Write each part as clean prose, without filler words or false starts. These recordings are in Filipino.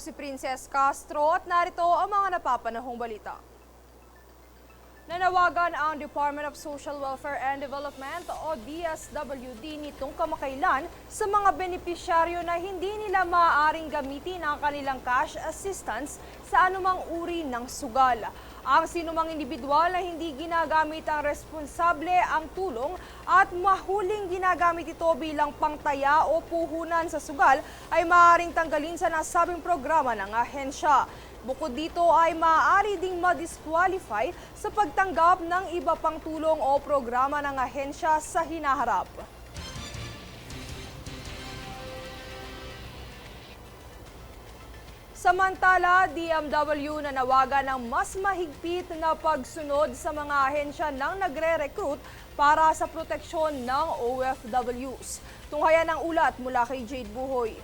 si Princess Castro at narito ang mga napapanahong balita. Nanawagan ang Department of Social Welfare and Development o DSWD nitong kamakailan sa mga benepisyaryo na hindi nila maaaring gamitin ang kanilang cash assistance sa anumang uri ng sugal. Ang sinumang individual na hindi ginagamit ang responsable ang tulong at mahuling ginagamit ito bilang pangtaya o puhunan sa sugal ay maaaring tanggalin sa nasabing programa ng ahensya. Bukod dito ay maaari ding ma-disqualify sa pagtanggap ng iba pang tulong o programa ng ahensya sa hinaharap. Samantala, DMW nanawagan ng mas mahigpit na pagsunod sa mga ahensya ng nagre-recruit para sa proteksyon ng OFWs. Tunghayan ang ulat mula kay Jade Buhoy.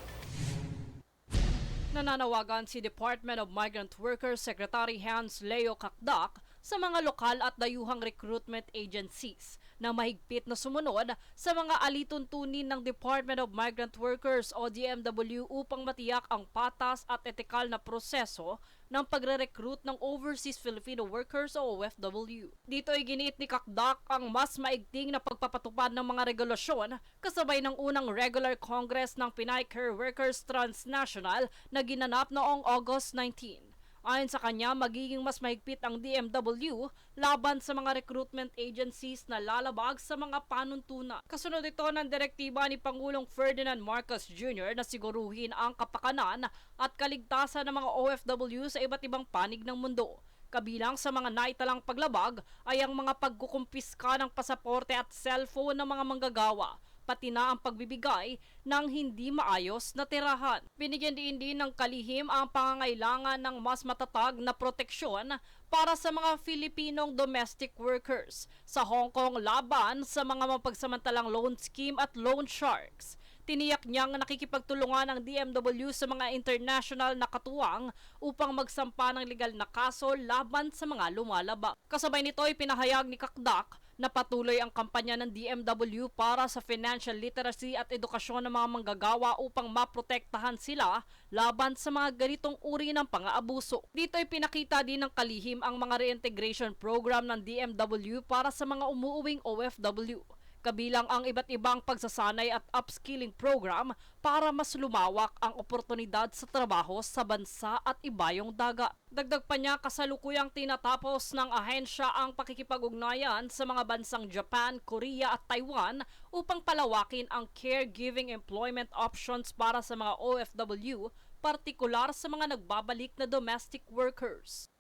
Nananawagan si Department of Migrant Workers Secretary Hans Leo Kakdak sa mga lokal at dayuhang recruitment agencies na mahigpit na sumunod sa mga alituntunin ng Department of Migrant Workers o DMW upang matiyak ang patas at etikal na proseso ng pagre-recruit ng overseas Filipino workers o OFW. Dito ay giniit ni Kakdak ang mas maigting na pagpapatupad ng mga regulasyon kasabay ng unang regular congress ng Pinay Care Workers Transnational na ginanap noong August 19. Ayon sa kanya, magiging mas mahigpit ang DMW laban sa mga recruitment agencies na lalabag sa mga panuntunan. Kasunod ito ng direktiba ni Pangulong Ferdinand Marcos Jr. na siguruhin ang kapakanan at kaligtasan ng mga OFW sa iba't ibang panig ng mundo. Kabilang sa mga naitalang paglabag ay ang mga pagkukumpiska ng pasaporte at cellphone ng mga manggagawa, pati na ang pagbibigay ng hindi maayos na tirahan. Binigyan din ng kalihim ang pangangailangan ng mas matatag na proteksyon para sa mga Filipinong domestic workers sa Hong Kong laban sa mga mapagsamantalang loan scheme at loan sharks. Tiniyak niyang nakikipagtulungan ang DMW sa mga international na katuwang upang magsampa ng legal na kaso laban sa mga lumalabag. Kasabay nito ay pinahayag ni Kakdak na patuloy ang kampanya ng DMW para sa financial literacy at edukasyon ng mga manggagawa upang maprotektahan sila laban sa mga ganitong uri ng pang-aabuso. Dito ay pinakita din ng kalihim ang mga reintegration program ng DMW para sa mga umuuwing OFW. Kabilang ang iba't ibang pagsasanay at upskilling program para mas lumawak ang oportunidad sa trabaho sa bansa at ibayong dagat. Dagdag pa niya, kasalukuyang tinatapos ng ahensya ang pakikipag-ugnayan sa mga bansang Japan, Korea at Taiwan upang palawakin ang caregiving employment options para sa mga OFW, partikular sa mga nagbabalik na domestic workers.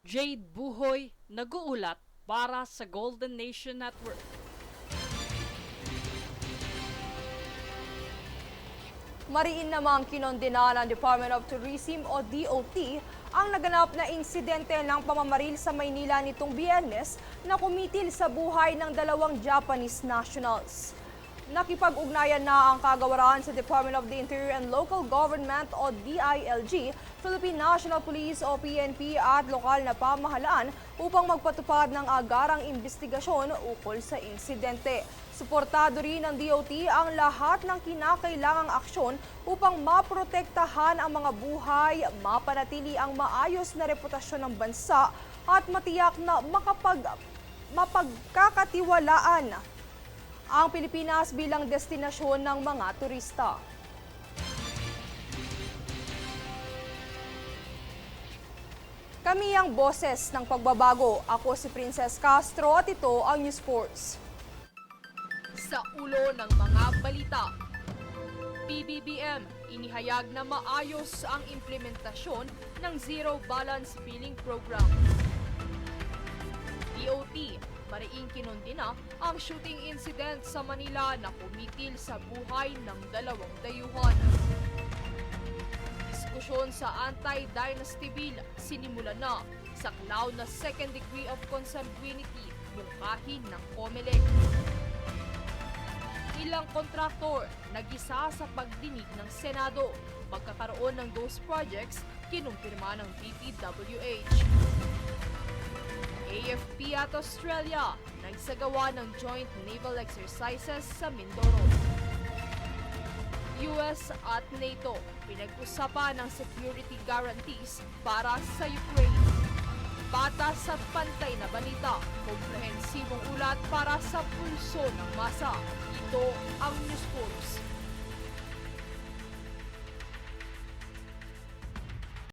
Jade Buhoy, nag-uulat para sa Golden Nation Network. Mariin namang kinondena ng Department of Tourism o DOT ang naganap na insidente ng pamamaril sa Maynila nitong Biyernes na kumitil sa buhay ng dalawang Japanese nationals. Nakipag-ugnayan na ang kagawaran sa Department of the Interior and Local Government o DILG, Philippine National Police o PNP at lokal na pamahalaan upang magpatupad ng agarang investigasyon ukol sa insidente. Suportado rin ng DOT ang lahat ng kinakailangang aksyon upang maprotektahan ang mga buhay, mapanatili ang maayos na reputasyon ng bansa at matiyak na mapagkakatiwalaan ang Pilipinas bilang destinasyon ng mga turista. Kami ang boses ng pagbabago. Ako si Princess Castro at ito ang News Sports. Sa ulo ng mga balita, PBBM inihayag na maayos ang implementasyon ng Zero Balance Billing Program. DOT, mariing kinondena ang shooting incident sa Manila na kumitil sa buhay ng dalawang dayuhan. Diskusyon sa anti-dynasty bill sinimula na, saklaw na second degree of consanguinity mungkahin ng COMELEC. Ilang kontraktor nag-isa sa pagdinig ng Senado. Magkakaroon ng those projects kinumpirma ng DPWH. AFP at Australia nagsagawa ng joint naval exercises sa Mindoro. US at NATO pinag-usapan ng security guarantees para sa Ukraine. Patas at pantay na balita, komprehensibong ulat para sa pulso ng masa. Ito ang News Pulse.